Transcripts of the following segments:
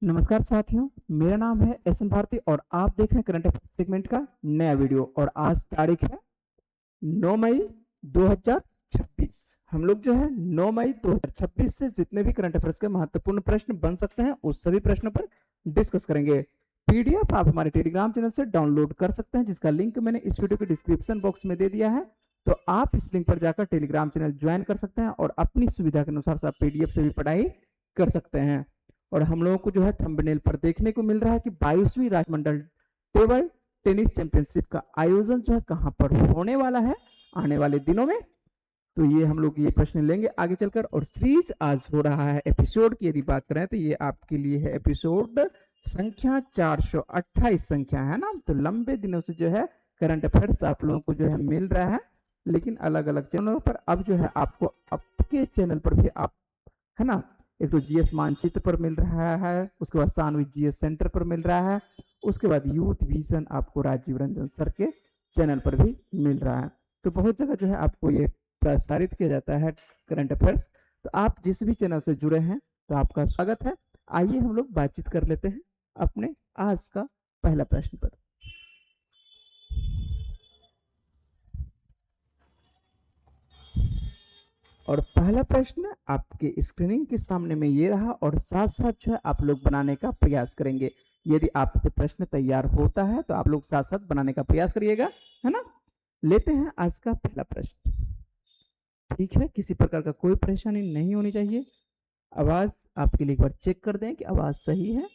नमस्कार साथियों, मेरा नाम है एस एन भारती और आप देख रहे हैं करंट अफेयर सेगमेंट का नया वीडियो। और आज तारीख है 9 मई 2026। हम लोग जो है 9 मई 2026 से जितने भी करंट अफेयर्स के महत्वपूर्ण प्रश्न बन सकते हैं उस सभी प्रश्नों पर डिस्कस करेंगे। पीडीएफ आप हमारे टेलीग्राम चैनल से डाउनलोड कर सकते हैं, जिसका लिंक मैंने इस वीडियो के डिस्क्रिप्शन बॉक्स में दे दिया है। तो आप इस लिंक पर जाकर टेलीग्राम चैनल ज्वाइन कर सकते हैं और अपनी सुविधा के अनुसार आप पीडीएफ से भी पढ़ाई कर सकते हैं। और हम लोगों को जो है थंबनेल पर देखने को मिल रहा है कि 22वीं राष्ट्रमंडल टेबल टेनिस चैंपियनशिप का आयोजन जो है कहां पर होने वाला है आने वाले दिनों में। तो ये हम लोग ये प्रश्न लेंगे आगे चलकर। और सीरीज आज हो रहा है एपिसोड की यदि बात करें तो ये आपके लिए है एपिसोड संख्या 428 संख्या है ना। तो लंबे दिनों से जो है करंट अफेयर्स आप लोगों को जो है मिल रहा है, लेकिन अलग अलग चैनलों पर। अब जो है आपको आपके चैनल पर भी आप है ना, एक तो जीएस मानचित्र पर मिल रहा है, उसके बाद सानवी जीएस सेंटर पर मिल रहा है, उसके बाद यूथ विजन आपको राजीव रंजन सर के चैनल पर भी मिल रहा है। तो बहुत जगह जो है आपको ये प्रसारित किया जाता है करंट अफेयर्स। तो आप जिस भी चैनल से जुड़े हैं तो आपका स्वागत है। आइए हम लोग बातचीत कर लेते हैं अपने आज का पहला प्रश्न पर। और पहला प्रश्न आपके स्क्रीनिंग के सामने में ये रहा और साथ साथ जो है आप लोग बनाने का प्रयास करेंगे। यदि आपसे प्रश्न तैयार होता है तो आप लोग साथ साथ बनाने का प्रयास करिएगा, है ना। लेते हैं आज का पहला प्रश्न। ठीक है, किसी प्रकार का कोई परेशानी नहीं होनी चाहिए। आवाज आपके लिए एक बार चेक कर दें कि आवाज सही है।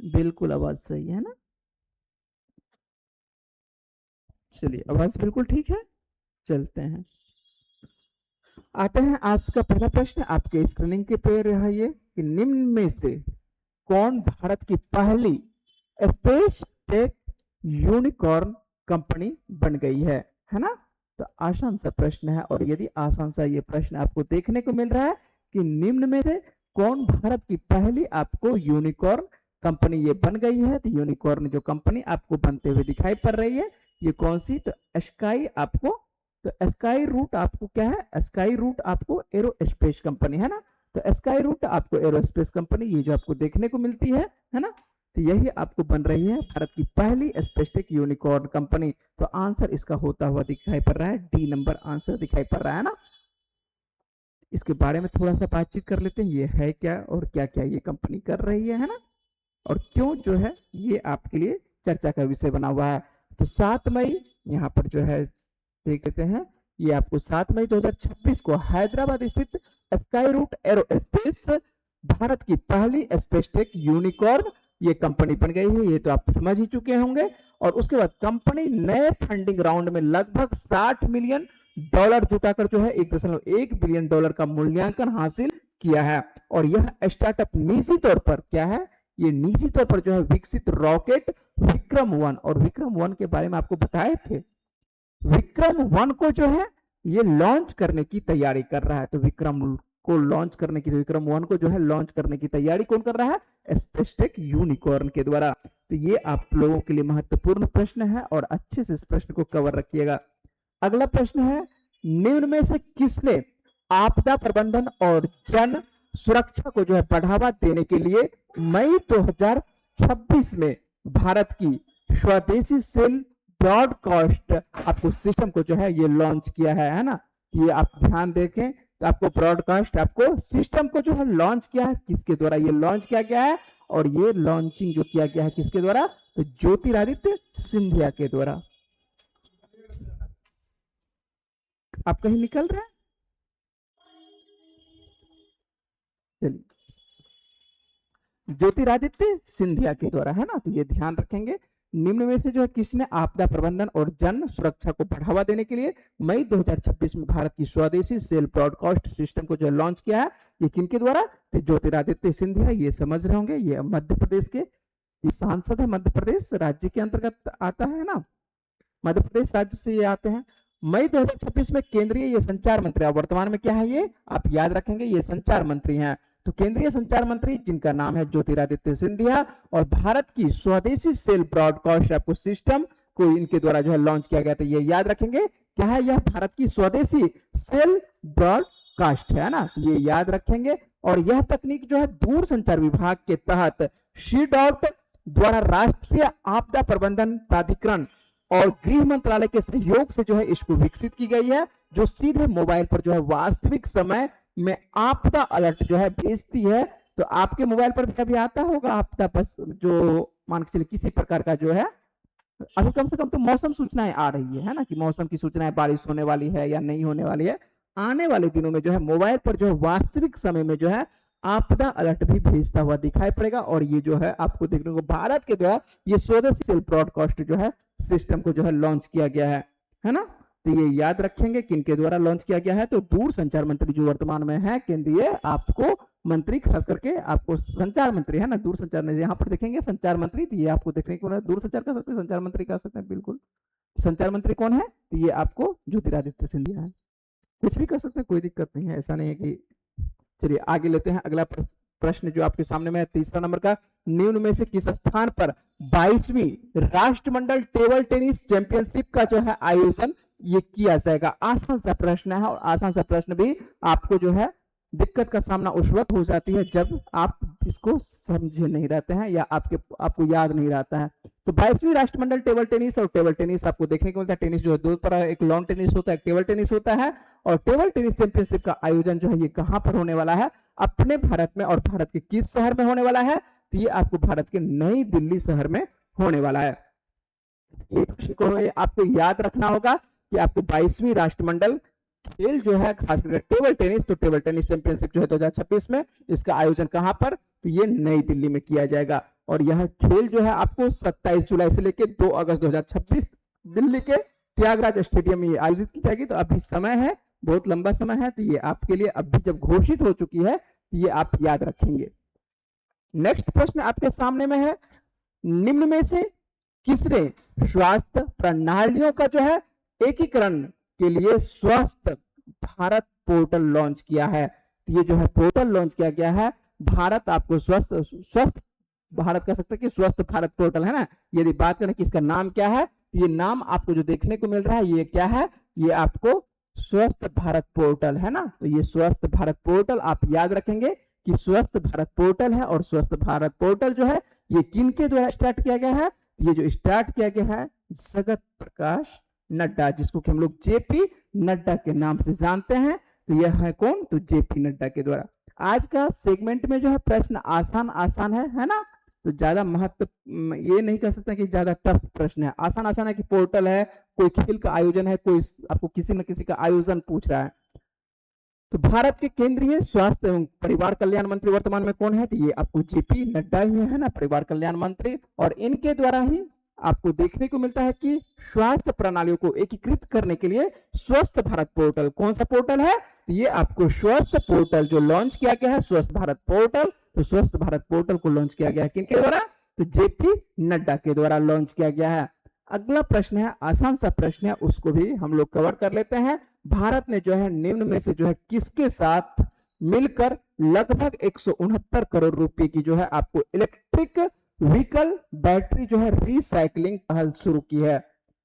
बिल्कुल आवाज सही है ना। चलिए, आवाज बिल्कुल ठीक है। चलते हैं, आते हैं आज का पहला प्रश्न। आपके स्क्रीनिंग के पे रहा ये कि निम्न में से कौन भारत की पहली स्पेस टेक यूनिकॉर्न कंपनी बन गई है ना। तो आसान सा प्रश्न है। और यदि आसान सा ये प्रश्न आपको देखने को मिल रहा है कि निम्न में से कौन भारत की पहली आपको यूनिकॉर्न कंपनी ये बन गई है, तो यूनिकॉर्न जो कंपनी आपको बनते हुए दिखाई पड़ रही है ये कौन सी, तो स्काई आपको, तो स्काई रूट आपको क्या है, स्काई रूट आपको एरोस्पेस कंपनी है ना। तो स्काई रूट आपको एरोस्पेस कंपनी ये जो आपको देखने को मिलती है ना। तो यही आपको बन रही है भारत की पहली स्पेसटेक यूनिकॉर्न कंपनी। तो आंसर इसका होता हुआ दिखाई पड़ रहा है, डी नंबर आंसर दिखाई पड़ रहा है ना। इसके बारे में थोड़ा सा बातचीत कर लेते हैं, ये है क्या और क्या क्या ये कंपनी कर रही है ना, और क्यों जो है ये आपके लिए चर्चा का विषय बना हुआ है। तो 7 मई यहाँ पर जो है देख लेते हैं, ये आपको 7 मई 2026 को हैदराबाद स्थित स्काई रूट एरोस्पेस भारत की पहली स्पेसटेक यूनिकॉर्न ये कंपनी बन गई है। ये तो आप समझ ही चुके होंगे। और उसके बाद कंपनी नए फंडिंग राउंड में लगभग $60 मिलियन जुटाकर जो है $1.1 बिलियन का मूल्यांकन हासिल किया है। और यह स्टार्टअप निजी तौर पर क्या है, ये निजी तौर पर जो है विकसित रॉकेट विक्रम-1, और विक्रम-1 के बारे में आपको बताए थे। विक्रम-1 को जो है ये लॉन्च करने की तैयारी कर रहा है। तो विक्रम को लॉन्च करने की, विक्रम-1 को जो है लॉन्च करने की तैयारी कौन कर रहा है, स्पेसटेक यूनिकॉर्न के द्वारा। तो ये आप लोगों के लिए महत्वपूर्ण प्रश्न है और अच्छे से इस प्रश्न को कवर रखिएगा। अगला प्रश्न है, निम्न में से किसने आपदा प्रबंधन और जन सुरक्षा को जो है बढ़ावा देने के लिए मई 2026 में भारत की स्वदेशी सेल ब्रॉडकास्ट आपको सिस्टम को जो है ये लॉन्च किया है ना। ये आप ध्यान देखें तो आपको ब्रॉडकास्ट आपको सिस्टम को जो है लॉन्च किया है, किसके द्वारा ये लॉन्च किया गया है, और ये लॉन्चिंग जो किया गया है किसके द्वारा, तो ज्योतिरादित्य सिंधिया के द्वारा। आप कहीं निकल रहे हैं, चलिए, ज्योतिरादित्य सिंधिया के द्वारा है ना। तो ये ध्यान रखेंगे। निम्न में से जो है किसने आपदा प्रबंधन और जन सुरक्षा को बढ़ावा देने के लिए मई 2026 में भारत की स्वदेशी सेल ब्रॉडकास्ट सिस्टम को जो लॉन्च किया है, ये किनके द्वारा, तो ज्योतिरादित्य सिंधिया। ये समझ रहे होंगे, ये मध्य प्रदेश के सांसद है, मध्य प्रदेश राज्य के अंतर्गत आता है ना, मध्य प्रदेश राज्य से ये आते हैं। मई 2026 में केंद्रीय ये संचार मंत्री, वर्तमान में क्या है ये आप याद रखेंगे, ये संचार मंत्री हैं। तो केंद्रीय संचार मंत्री जिनका नाम है ज्योतिरादित्य सिंधिया, और भारत की स्वदेशी सेल ब्रॉडकास्ट आपको सिस्टम को इनके द्वारा जो है लॉन्च किया गया था। ये याद रखेंगे क्या है, यह भारत की स्वदेशी सेल ब्रॉडकास्ट है ना, ये याद रखेंगे। और यह तकनीक जो है दूरसंचार विभाग के तहत सी.डॉट द्वारा राष्ट्रीय आपदा प्रबंधन प्राधिकरण और गृह मंत्रालय के सहयोग से जो है इसको विकसित की गई है, जो सीधे मोबाइल पर जो है वास्तविक समय में आपदा अलर्ट जो है भेजती है। तो आपके मोबाइल पर भी कभी आता होगा आपदा, बस जो मान के चलिए किसी प्रकार का जो है, अभी कम से कम तो मौसम सूचनाएं आ रही है ना, कि मौसम की सूचनाएं बारिश होने वाली है या नहीं होने वाली है। आने वाले दिनों में जो है मोबाइल पर जो है वास्तविक समय में जो है आपदा अलर्ट भी भेजता हुआ दिखाई पड़ेगा। और ये जो है आपको देखने को भारत के द्वारा ये स्वदेशी सेल ब्रॉडकास्ट जो है सिस्टम को जो है लॉन्च किया गया है ना। तो ये याद रखेंगे किनके द्वारा लॉन्च किया गया है, तो दूरसंचार मंत्री जो वर्तमान में है केंद्रीय आपको मंत्री, खास करके आपको संचार मंत्री है ना, दूरसंचार में यहाँ पर देखेंगे संचार मंत्री, तो ये आपको देखने को दूरसंचार कह सकते हैं, संचार मंत्री कह सकते हैं, बिल्कुल। संचार मंत्री कौन है, तो ये आपको ज्योतिरादित्य सिंधिया है। कुछ भी कर सकते हैं, कोई दिक्कत नहीं है, ऐसा नहीं है कि। चलिए आगे लेते हैं अगला प्रश्न जो आपके सामने में है, तीसरा नंबर का, निम्न में से किस स्थान पर 22वीं राष्ट्रमंडल टेबल टेनिस चैंपियनशिप का जो है आयोजन ये किया जाएगा। आसान सा प्रश्न है, और आसान सा प्रश्न भी आपको जो है दिक्कत का सामना उस वक्त हो जाती है जब आप इसको समझे नहीं रहते हैं या आपको याद नहीं रहता है। तो 22वीं राष्ट्रमंडल टेबल टेनिस, और टेबल टेनिस आपको देखने को मिलता है, टेनिस जो है दो तरह, एक लॉन टेनिस होता है, एक टेबल टेनिस होता है। और टेबल टेनिस चैंपियनशिप का आयोजन जो है ये कहां पर होने वाला है, अपने भारत में, और भारत के किस शहर में होने वाला है, तो ये आपको भारत के नई दिल्ली शहर में होने वाला है। ये आपको याद रखना होगा कि आपको 22वीं राष्ट्रमंडल खेल जो है खास करके टेबल टेनिस, तो टेबल टेनिस चैंपियनशिप जो है 2026 में, इसका आयोजन कहां पर, तो ये नई दिल्ली में किया जाएगा। और यह खेल जो है आपको 27 जुलाई से लेकर 2 अगस्त 2026 दिल्ली के त्यागराज स्टेडियम में आयोजित की जाएगी। तो अभी समय है, बहुत लंबा समय है, तो ये आपके लिए अभी जब घोषित हो चुकी है तो ये आप याद रखेंगे। नेक्स्ट प्रश्न आपके सामने में है, निम्न में से किसने स्वास्थ्य प्रणालियों का जो है एकीकरण के लिए स्वस्थ भारत पोर्टल लॉन्च किया है। तो ये जो है पोर्टल लॉन्च किया गया है, भारत आपको स्वस्थ भारत कह सकते हैं कि स्वस्थ भारत पोर्टल है ना। यदि बात करें कि इसका नाम क्या है, तो ये नाम आपको जो देखने को मिल रहा है ये क्या है, ये आपको स्वस्थ भारत पोर्टल है ना। तो ये स्वस्थ भारत पोर्टल आप याद रखेंगे कि स्वस्थ भारत पोर्टल है। और स्वस्थ भारत पोर्टल जो है ये किन के द्वारा स्टार्ट किया गया है, ये जो स्टार्ट किया गया है जगत प्रकाश नड्डा, जिसको कि हम लोग जेपी नड्डा के नाम से जानते हैं। तो यह है कौन, तो जेपी नड्डा के द्वारा। आज का सेगमेंट में जो है प्रश्न आसान आसान है ना, तो ज्यादा महत्व ये नहीं कह सकते कि ज्यादा टफ प्रश्न है, आसान आसान है कि पोर्टल है, कोई खेल का आयोजन है, कोई आपको किसी न किसी का आयोजन पूछ रहा है। तो भारत के केंद्रीय स्वास्थ्य एवं परिवार कल्याण मंत्री वर्तमान में कौन है, तो ये आपको जेपी नड्डा ही है ना, परिवार कल्याण मंत्री। और इनके द्वारा ही आपको देखने को मिलता है कि स्वास्थ्य प्रणालियों को एकीकृत करने के लिए स्वस्थ भारत पोर्टल, कौन सा पोर्टल है, तो ये आपको स्वस्थ पोर्टल जो लॉन्च किया गया है, स्वस्थ भारत पोर्टल। तो स्वस्थ भारत पोर्टल को लॉन्च किया गया है किनके द्वारा, तो जेपी नड्डा के द्वारा लॉन्च किया गया है। अगला प्रश्न है, आसान सा प्रश्न है, उसको भी हम लोग कवर कर लेते हैं। भारत ने जो है निम्न में से जो है किसके साथ मिलकर लगभग 169 करोड़ रुपए की जो है आपको इलेक्ट्रिक व्हीकल बैटरी जो है रिसाइकलिंग पहल शुरू की है।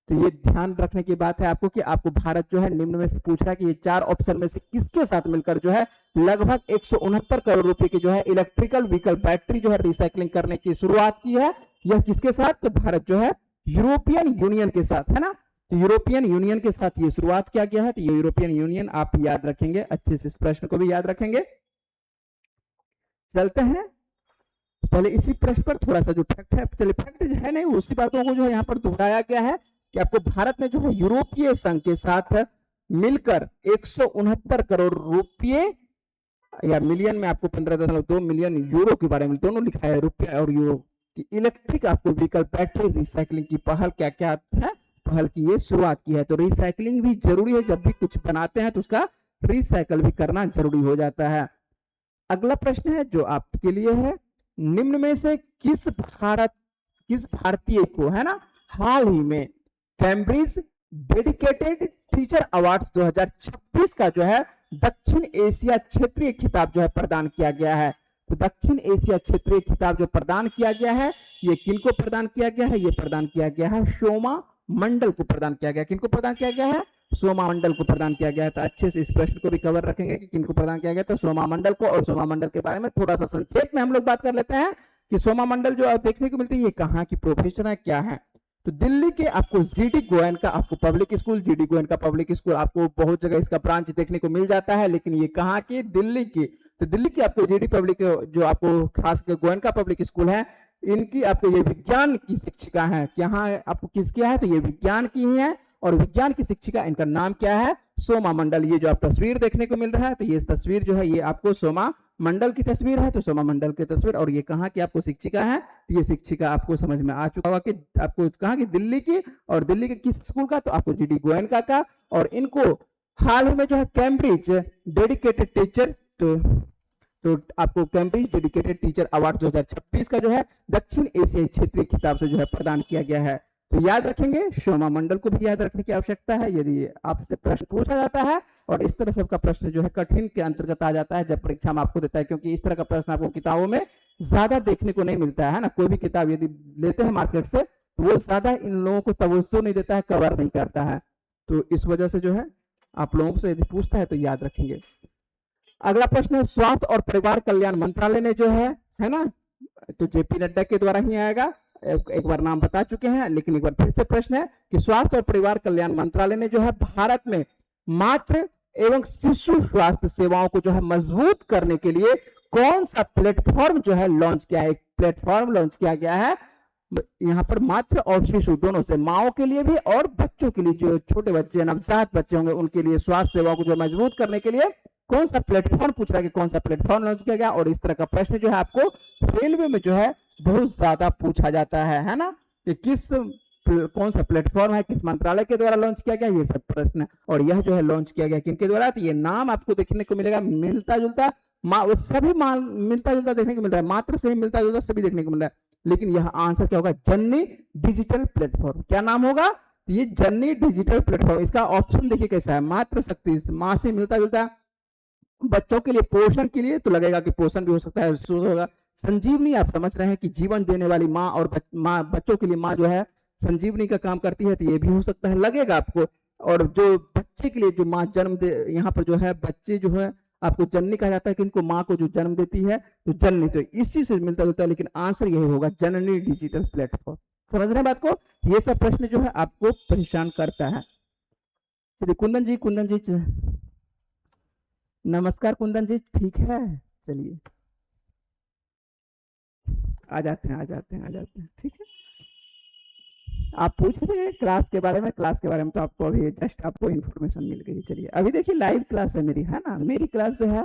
तो ये ध्यान रखने की बात है आपको कि आपको भारत जो है निम्न में से पूछ रहा है कि ये 4 ऑप्शन में से किसके साथ मिलकर जो है लगभग 169 करोड़ रुपए की जो है इलेक्ट्रिकल व्हीकल बैटरी जो है रिसाइकलिंग करने की शुरुआत की है। यह किसके साथ, तो भारत जो है यूरोपियन यूनियन के साथ है ना। तो यूरोपियन यूनियन के साथ ये शुरुआत किया गया है। तो ये यूरोपियन यूनियन आप याद रखेंगे, अच्छे से इस प्रश्न को भी याद रखेंगे। चलते हैं पहले इसी प्रश्न पर थोड़ा सा जो फैक्ट है, चलिए फैक्ट है नहीं, उसी बातों को जो है यहाँ पर दोहराया गया है कि आपको भारत ने जो है यूरोपीय संघ के साथ मिलकर 169 करोड़ रुपये या मिलियन में आपको 15.2 मिलियन यूरो के बारे में दोनों लिखा है, रुपया और यूरो की इलेक्ट्रिक आपको व्हीकल बैटरी रिसाइकलिंग की पहल क्या क्या है, पहल की ये शुरुआत की है। तो रिसाइकलिंग भी जरूरी है, जब भी कुछ बनाते हैं तो उसका रिसाइकल भी करना जरूरी हो जाता है। अगला प्रश्न है जो आपके लिए है, निम्न में से किस भारतीय को है ना हाल ही में कैम्ब्रिज डेडिकेटेड टीचर अवार्ड्स 2026 का जो है दक्षिण एशिया क्षेत्रीय खिताब जो है प्रदान किया गया है। तो दक्षिण एशिया क्षेत्रीय खिताब जो प्रदान किया गया है ये किनको प्रदान किया गया है, ये प्रदान किया गया है शोमा मंडल को प्रदान किया गया। किनको प्रदान किया गया है, सोमा मंडल को प्रदान किया गया है। तो अच्छे से इस प्रश्न को भी कवर रखेंगे कि किनको प्रदान किया गया, तो सोमा मंडल को। और सोमा मंडल के बारे में थोड़ा सा संक्षेप में हम लोग बात कर लेते हैं कि सोमा मंडल जो देखने को मिलती है ये कहाँ की प्रोफेसर है, क्या है। तो दिल्ली के आपको जीडी गोयनका आपको public school, GD Goenka public school आपको बहुत जगह इसका ब्रांच देखने को मिल जाता है, लेकिन ये कहाँ की, दिल्ली की। तो दिल्ली की आपको जीडी पब्लिक जो आपको खासकर गोयनका पब्लिक स्कूल है, इनकी आपको ये विज्ञान की शिक्षिका है। यहाँ आपको किसकी है, तो ये विज्ञान की ही है। और विज्ञान की शिक्षिका, इनका नाम क्या है, सोमा मंडल। ये जो आप तस्वीर देखने को मिल रहा है, तो ये तस्वीर जो है ये आपको सोमा मंडल की तस्वीर है। तो सोमा मंडल की तस्वीर, और ये कहाँ की आपको शिक्षिका है, तो ये शिक्षिका आपको समझ में आ चुका होगा कि आपको कहाँ की, दिल्ली की। और दिल्ली के किस स्कूल का, तो आपको जीडी गोयनका का। और इनको हाल ही में जो है कैम्ब्रिज डेडिकेटेड टीचर, तो आपको कैम्ब्रिज डेडिकेटेड टीचर अवार्ड 2026 का जो है दक्षिण एशियाई क्षेत्रीय खिताब से जो है प्रदान किया गया है। तो याद रखेंगे, सोमा मंडल को भी याद रखने की आवश्यकता है यदि आपसे प्रश्न पूछा जाता है। और इस तरह सबका प्रश्न जो है कठिन के अंतर्गत आ जाता है जब परीक्षा में आपको देता है, क्योंकि इस तरह का प्रश्न आपको किताबों में ज्यादा देखने को नहीं मिलता है ना। कोई भी किताब यदि लेते हैं मार्केट से, तो वो ज्यादा इन लोगों को तवज्जो नहीं देता है, कवर नहीं करता है। तो इस वजह से जो है आप लोगों से यदि पूछता है तो याद रखेंगे। अगला प्रश्न है, स्वास्थ्य और परिवार कल्याण मंत्रालय ने जो है ना, तो जेपी नड्डा के द्वारा ही आएगा। एक बार नाम बता चुके हैं, लेकिन एक बार फिर से प्रश्न है कि स्वास्थ्य और परिवार कल्याण मंत्रालय ने जो है भारत में मातृ एवं शिशु स्वास्थ्य सेवाओं को जो है मजबूत करने के लिए कौन सा प्लेटफॉर्म जो है लॉन्च किया है। एक प्लेटफॉर्म लॉन्च किया गया है यहाँ पर मातृ और शिशु दोनों से, माओ के लिए भी और बच्चों के लिए, जो छोटे बच्चे नवजात बच्चे होंगे उनके लिए स्वास्थ्य सेवाओं को जो मजबूत करने के लिए कौन सा प्लेटफॉर्म पूछ रहा है कि कौन सा प्लेटफॉर्म लॉन्च किया गया। और इस तरह का प्रश्न जो है आपको रेलवे में जो है बहुत ज्यादा पूछा जाता है ना, कि कौन सा प्लेटफॉर्म है, किस मंत्रालय के द्वारा लॉन्च किया गया, ये सब प्रश्न। और यह जो है लॉन्च किया गया किनके द्वारा, तो ये नाम आपको देखने को मिलेगा मिलता जुलता, सभी मिलता जुलता देखने को मिल रहा है, मात्र से भी मिलता जुलता सभी देखने को मिल रहा है। लेकिन यह आंसर क्या होगा, जननी डिजिटल प्लेटफॉर्म। क्या नाम होगा, तो ये जननी डिजिटल प्लेटफॉर्म। इसका ऑप्शन देखिए कैसा है, मात्र शक्ति, मां से मिलता जुलता, बच्चों के लिए, पोषण के लिए, तो लगेगा कि पोषण भी हो सकता है, होगा। संजीवनी, आप समझ रहे हैं कि जीवन देने वाली माँ, और बच्चों के लिए माँ जो है संजीवनी का काम करती है, तो ये भी हो सकता है, लगेगा आपको। और जो बच्चे के लिए जो माँ जन्म दे, यहाँ पर जो है बच्चे जो है आपको जननी कहा जाता है, कि इनको माँ को जो जन्म देती है तो जननी, तो इसी से मिलता जुलता है। लेकिन आंसर यही होगा, जननी डिजिटल प्लेटफॉर्म। समझ रहे हैं बात को, ये सब प्रश्न जो है आपको परेशान करता है। चलिए कुंदन जी नमस्कार कुंदन जी, ठीक है, चलिए आ जाते हैं, ठीक है। आप पूछ रहे हैं क्लास के बारे में, तो आपको अभी जस्ट आपको इन्फॉर्मेशन मिल गई। चलिए अभी देखिए लाइव क्लास है मेरी, है ना। मेरी क्लास जो है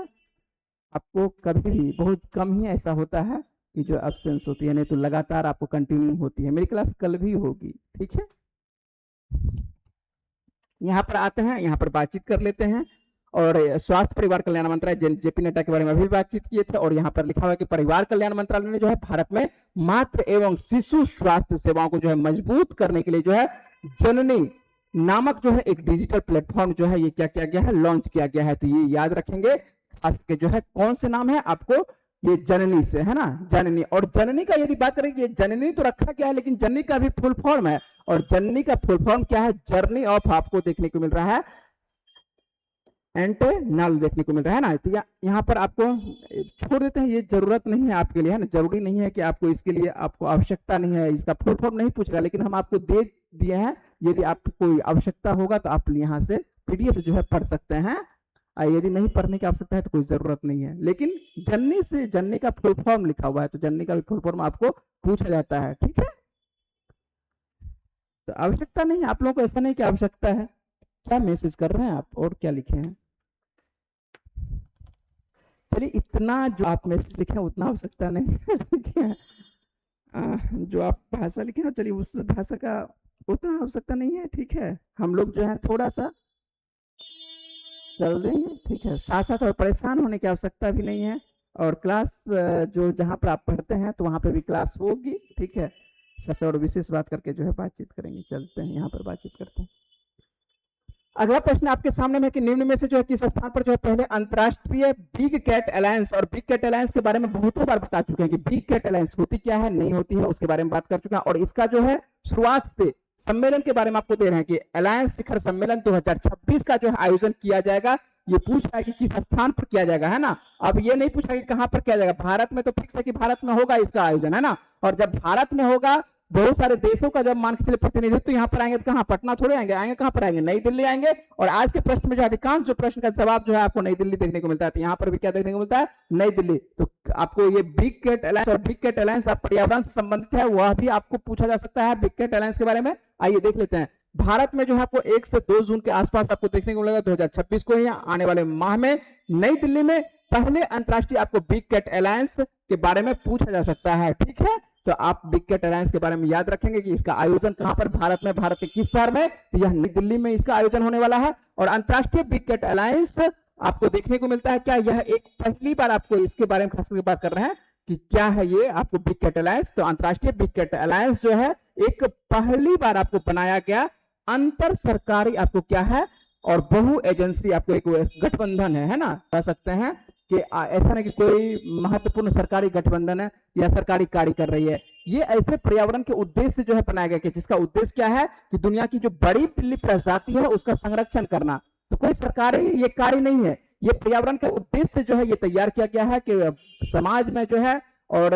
आपको कभी भी, बहुत कम ही ऐसा होता है कि जो एब्सेंस होती है, नहीं तो लगातार आपको कंटिन्यू होती है। मेरी क्लास कल भी होगी, ठीक है। यहाँ पर आते हैं, यहाँ पर बातचीत कर लेते हैं। और स्वास्थ्य परिवार कल्याण मंत्रालय, जेपी नड्डा के बारे में भी बातचीत किए थे। और यहाँ पर लिखा हुआ है कि परिवार कल्याण मंत्रालय ने जो है भारत में मातृ एवं शिशु स्वास्थ्य सेवाओं को जो है मजबूत करने के लिए जो है जननी नामक जो है एक डिजिटल प्लेटफॉर्म जो है ये क्या किया गया है, लॉन्च किया गया है। तो ये याद रखेंगे, खास करके जो है कौन से नाम है आपको, ये जननी से, है ना, जननी। और जननी का यदि बात करें, ये जननी तो रखा गया है, लेकिन जननी का भी फुल फॉर्म है। और जननी का फुल फॉर्म क्या है, जर्नी ऑफ, आपको देखने को मिल रहा है एंटेनल देखने को मिल रहा है ना। तो यहाँ पर आपको छोड़ देते हैं, ये जरूरत नहीं है आपके लिए, है ना। जरूरी नहीं है कि आपको इसके लिए, आपको आवश्यकता नहीं है, इसका फुल फॉर्म नहीं पूछेगा, लेकिन हम आपको दे दिए हैं। यदि आपको कोई आवश्यकता होगा तो आप यहाँ से पीडीएफ जो है पढ़ सकते हैं। यदि नहीं पढ़ने की आवश्यकता है तो कोई जरूरत नहीं है। लेकिन जननी से, जननी का फुल फॉर्म लिखा हुआ है, तो जननी का भी फुल फॉर्म आपको पूछा जाता है, ठीक है। तो आवश्यकता नहीं, आप लोगों को ऐसा नहीं कि आवश्यकता है। क्या मैसेज कर रहे हैं आप, और क्या लिखे हैं। चलिए इतना जो आप मैसेज लिखे हैं उतना आवश्यकता नहीं है। जो आप भाषा लिखे हैं, चलिए उस भाषा का उतना आवश्यकता नहीं है, ठीक है। हम लोग जो है थोड़ा सा चल देंगे, ठीक है। साथ साथ और परेशान होने की आवश्यकता भी नहीं है। और क्लास जो जहाँ पर आप पढ़ते हैं तो वहाँ पे भी क्लास होगी, ठीक है। सबसे और विशेष बात करके जो है बातचीत करेंगे। चलते हैं यहाँ पर बातचीत करते हैं। अगला प्रश्न आपके सामने में कि निम्न में से जो है किस स्थान पर जो है पहले अंतरराष्ट्रीय बिग कैट अलायंस, और बिग कैट अलायंस के बारे में बहुतों बार बता चुके हैं कि बिग कैट अलायंस होती क्या है, नहीं होती है, उसके बारे में बात कर चुके हैं। और इसका जो है शुरुआत से सम्मेलन के बारे में आपको दे रहे हैं कि अलायंस शिखर सम्मेलन 2026 का जो है आयोजन किया जाएगा। ये पूछ रहा है कि किस स्थान पर किया जाएगा, है ना। अब ये नहीं पूछा कि कहां पर किया जाएगा, भारत में तो फिक्स है कि भारत में होगा इसका आयोजन, है ना। और जब भारत में होगा, बहुत सारे देशों का जब मान के चले प्रतिनिधित्व तो यहाँ पर आएंगे, तो कहाँ, पटना थोड़े आएंगे, आएंगे कहाँ पर आएंगे, नई दिल्ली आएंगे। और आज के प्रश्न में जो अधिकांश जो प्रश्न का जवाब जो है आपको नई दिल्ली देखने को मिलता है, तो यहाँ पर भी क्या देखने को मिलता है, नई दिल्ली। तो आपको ये बिग कैट अलायंस और बिग कैट अलायंस पर्यावरण से संबंधित है, वह भी आपको पूछा जा सकता है बिग कैट अलायंस के बारे में। आइए देख लेते हैं। भारत में जो है आपको 1 से 2 जून के आसपास आपको देखने को मिलेगा 2026 को, ही आने वाले माह में नई दिल्ली में पहले अंतरराष्ट्रीय आपको बिग कैट अलायंस के बारे में पूछा जा सकता है, ठीक है। तो आप बिग कैट अलायंस के बारे में याद रखेंगे कि इसका आयोजन कहां पर, भारत में, भारत के किस शहर में, तो यह नई दिल्ली में इसका आयोजन होने वाला है। और अंतरराष्ट्रीय बिग कैट अलायंस आपको देखने को मिलता है, क्या यह एक पहली बार आपको इसके बारे में खास करके बात कर रहे हैं कि क्या है ये आपको बिग कैट अलायंस। तो अंतरराष्ट्रीय बिग कैट अलायंस जो है एक पहली बार आपको बनाया गया अंतर सरकारी आपको क्या है, और बहु एजेंसी आपको एक गठबंधन है ना, कह सकते हैं कि ऐसा नहीं कि कोई महत्वपूर्ण सरकारी गठबंधन है या सरकारी कार्य कर रही है। ये ऐसे पर्यावरण के उद्देश्य से जो है बनाया गया कि जिसका उद्देश्य क्या है कि दुनिया की जो बड़ी बिल्ली प्रजाति है उसका संरक्षण करना। तो कोई सरकारी ये कार्य नहीं है, ये पर्यावरण के उद्देश्य से जो है ये तैयार किया गया है कि समाज में जो है और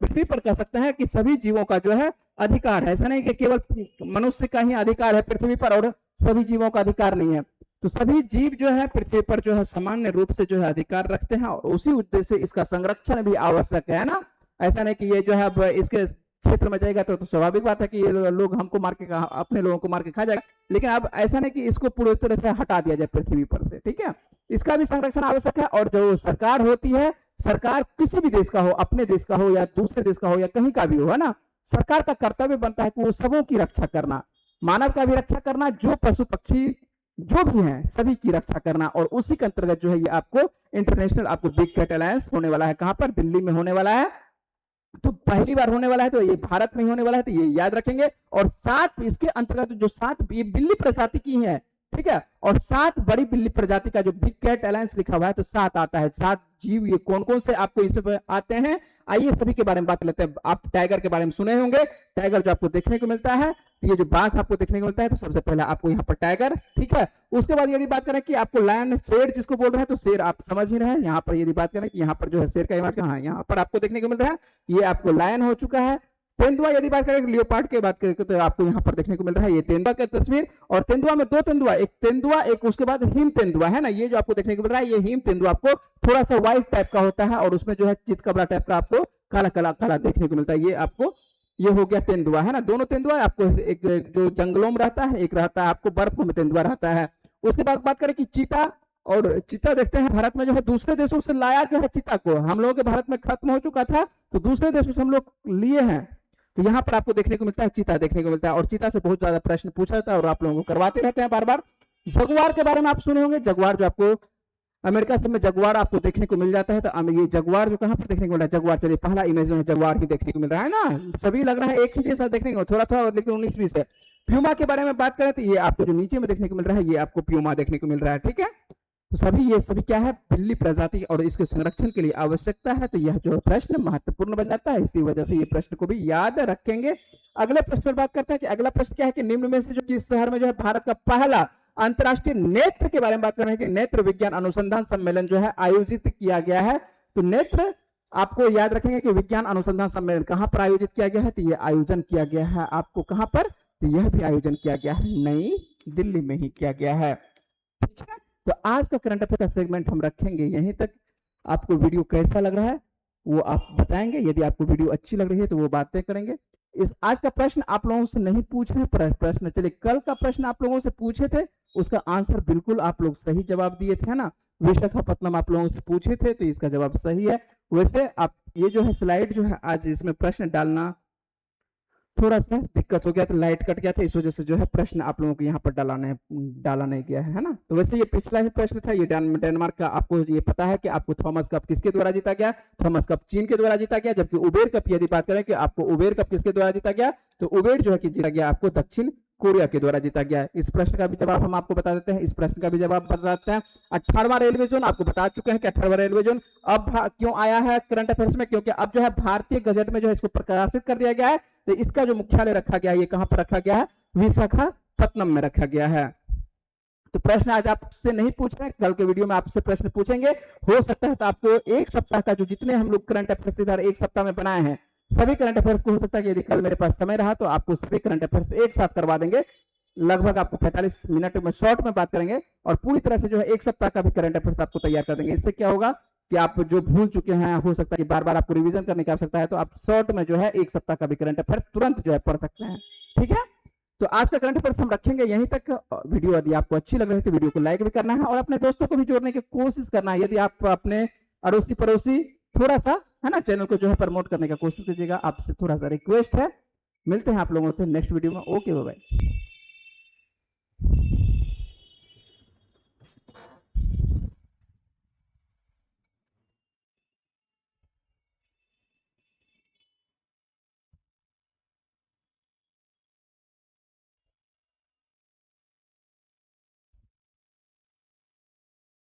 पृथ्वी पर कह सकते हैं कि सभी जीवों का जो है अधिकार है। ऐसा नहीं कि केवल मनुष्य का ही अधिकार है पृथ्वी पर और सभी जीवों का अधिकार नहीं है। तो सभी जीव जो है पृथ्वी पर जो है सामान्य रूप से जो है अधिकार रखते हैं, और उसी उद्देश्य से इसका संरक्षण भी आवश्यक है ना। ऐसा नहीं कि ये जो है अब इसके क्षेत्र में जाएगा तो स्वाभाविक बात है कि ये लोग हमको मार के, अपने लोगों को मार के खा जाएगा, लेकिन अब ऐसा नहीं कि इसको पूरी तरह से हटा दिया जाए पृथ्वी पर से, ठीक है। इसका भी संरक्षण आवश्यक है। और जो सरकार होती है, सरकार किसी भी देश का हो, अपने देश का हो या दूसरे देश का हो या कहीं का भी हो, है ना, सरकार का कर्तव्य बनता है कि वो सबों की रक्षा करना, मानव का भी रक्षा करना, जो पशु पक्षी जो भी हैं सभी की रक्षा करना। और उसी के अंतर्गत जो है ये आपको इंटरनेशनल आपको बिग कैट अलायंस होने वाला है। कहां पर, दिल्ली में होने वाला है। तो पहली बार होने वाला है, तो ये भारत में होने वाला है, तो ये याद रखेंगे। और 7 इसके अंतर्गत जो 7 बिल्ली प्रजाति की है, ठीक है, और 7 बड़ी बिल्ली प्रजाति का जो बिग कैट अलायंस लिखा हुआ है, तो 7 आता है। 7 जीव ये कौन कौन से आपको इसमें आते हैं, आइए सभी के बारे में बात लेते हैं। आप टाइगर के बारे में सुने होंगे, टाइगर जो आपको देखने को मिलता है, तो ये जो बाघ आपको देखने को मिलता है, तो सबसे पहले आपको यहाँ पर टाइगर, ठीक है। उसके बाद यदि बात करें कि आपको लायन, शेर जिसको बोल रहे हैं, तो शेर आप समझ ही रहे हैं। यहाँ पर यदि बात करें कि यहाँ पर जो है शेर का इमेज कहाँ है, यहाँ पर आपको देखने को मिल रहा है, ये आपको लायन हो चुका है। तेंदुआ यदि बात करें, लियोपार्ड की बात करें, तो आपको यहाँ पर देखने को मिल रहा है ये तेंदुआ की तस्वीर। और तेंदुआ में 2 तेंदुआ, एक तेंदुआ एक उसके बाद हिम तेंदुआ, है ना। ये जो आपको देखने को मिल रहा है, ये हिम तेंदुआ आपको थोड़ा सा व्हाइट टाइप का होता है, और उसमें जो है चितकबरा टाइप का आपको काला काला काला देखने को मिलता है। ये आपको ये हो गया तेंदुआ, है ना। दोनों तेंदुआ आपको, एक जो जंगलों में रहता है, एक रहता है आपको बर्फ में तेंदुआ रहता है। उसके बाद बात करें कि चीता, और चीता देखते हैं भारत में जो है दूसरे देशों से लाया गया है। चीता को हम लोगों के भारत में खत्म हो चुका था, तो दूसरे देशों से हम लोग लिए हैं, तो यहाँ पर आपको देखने को मिलता है, चीता देखने को मिलता है। और चीता से बहुत ज्यादा प्रश्न पूछा जाता है और आप लोगों को करवाते रहते हैं बार बार। जगुआर के बारे में आप सुने होंगे, जगुआर जो आपको अमेरिका सब में जगुआर आपको देखने को मिल जाता है। तो ये जगुआर जो कहां पर देखने को मिल रहा है, जगुआर, चलिए पहला इमेज में जगुआर ही देखने को मिल रहा है ना, सभी लग रहा है एक ही जैसा देखने को, थोड़ा थोड़ा लेकिन 19-20 है। प्यूमा के बारे में बात करें तो ये आपको जो नीचे में देखने को मिल रहा है, ये आपको प्यूमा देखने को मिल रहा है, ठीक है। तो ये सभी क्या है, बिल्ली प्रजाति, और इसके संरक्षण के लिए आवश्यकता है। तो यह जो प्रश्न महत्वपूर्ण बन जाता है, इसी वजह से ये प्रश्न को भी याद रखेंगे। अगले प्रश्न पर बात करते हैं कि अगला प्रश्न क्या है कि निम्न में से जो किस शहर में जो है भारत का पहला अंतरराष्ट्रीय नेत्र के बारे में बात कर रहे हैं कि नेत्र विज्ञान अनुसंधान सम्मेलन जो है आयोजित किया गया है। तो नेत्र आपको याद रखेंगे कि विज्ञान अनुसंधान सम्मेलन कहां पर आयोजित किया गया है, तो ये आयोजन किया गया है आपको कहां पर, तो यह भी आयोजन किया गया है नई दिल्ली में ही किया गया है, ठीक है। तो आज का करंट अफेयर का सेगमेंट हम रखेंगे यहीं तक। आपको वीडियो कैसा लग रहा है वो आप बताएंगे, यदि आपको वीडियो अच्छी लग रही है तो वो बातें करेंगे। इस आज का प्रश्न आप लोगों से नहीं पूछ रहे प्रश्न, चलिए कल का प्रश्न आप लोगों से पूछे थे, उसका आंसर बिल्कुल आप लोग सही जवाब दिए थे ना। विशाखापट्टनम आप लोगों से पूछे थे, तो इसका जवाब सही है। वैसे आप ये जो है स्लाइड जो है आज इसमें प्रश्न डालना थोड़ा सा दिक्कत हो गया, तो लाइट कट गया था, इस वजह से जो है प्रश्न आप लोगों को यहाँ पर डाला नहीं गया है ना। तो वैसे ये पिछला ही प्रश्न था, ये डेनमार्क का, आपको ये पता है कि आपको थॉमस कप किसके द्वारा जीता गया, थॉमस कप चीन के द्वारा जीता गया। जबकि उबेर कप यदि बात करें कि आपको उबेर कप किसके द्वारा जीता गया, तो उबेर जो है कि जीता गया आपको दक्षिण कोरिया के द्वारा जीता गया। इस प्रश्न का भी जवाब हम आपको बता देते हैं, इस प्रश्न का भी जवाब बता देते हैं। 18वां रेलवे जोन आपको बता चुके हैं कि 18वां रेलवे जोन अब क्यों आया है करंट अफेयर्स में, क्योंकि अब जो है भारतीय गजट में जो है इसको प्रकाशित कर दिया गया है। तो इसका जो मुख्यालय रखा गया है, ये कहां पर रखा गया है, विशाखापत्तनम में रखा गया है। तो प्रश्न आज आपसे नहीं पूछ रहे हैं, कल के वीडियो में आपसे प्रश्न पूछेंगे। हो सकता है तो आपको एक सप्ताह का जो जितने हम लोग करंट अफेयर्स इधर एक सप्ताह में बनाए हैं सभी करंट अफेयर्स को, हो सकता है कि यदि कल मेरे पास समय रहा तो आपको सभी करंट अफेयर्स एक साथ करवा देंगे। लगभग आपको 45 मिनट में शॉर्ट में बात करेंगे और पूरी तरह से जो है एक सप्ताह का भी करंट अफेयर्स आपको तैयार कर देंगे। इससे क्या होगा कि आप जो भूल चुके हैं, हो सकता है कि बार बार आपको रिवीजन करने की आवश्यकता है, तो आप शॉर्ट में जो है एक सप्ताह का भी करंट अफेयर्स तुरंत जो है पढ़ सकते हैं। ठीक है, तो आज का करंट अफेयर्स हम रखेंगे यहीं तक। वीडियो यदि आपको अच्छी लग रही है तो वीडियो को लाइक भी करना है और अपने दोस्तों को भी जोड़ने की कोशिश करना है। यदि आप अपने अड़ोसी पड़ोसी थोड़ा सा है ना चैनल को जो है प्रमोट करने का कोशिश कीजिएगा, आपसे थोड़ा सा रिक्वेस्ट है। मिलते हैं आप लोगों से नेक्स्ट वीडियो में। Okay bye.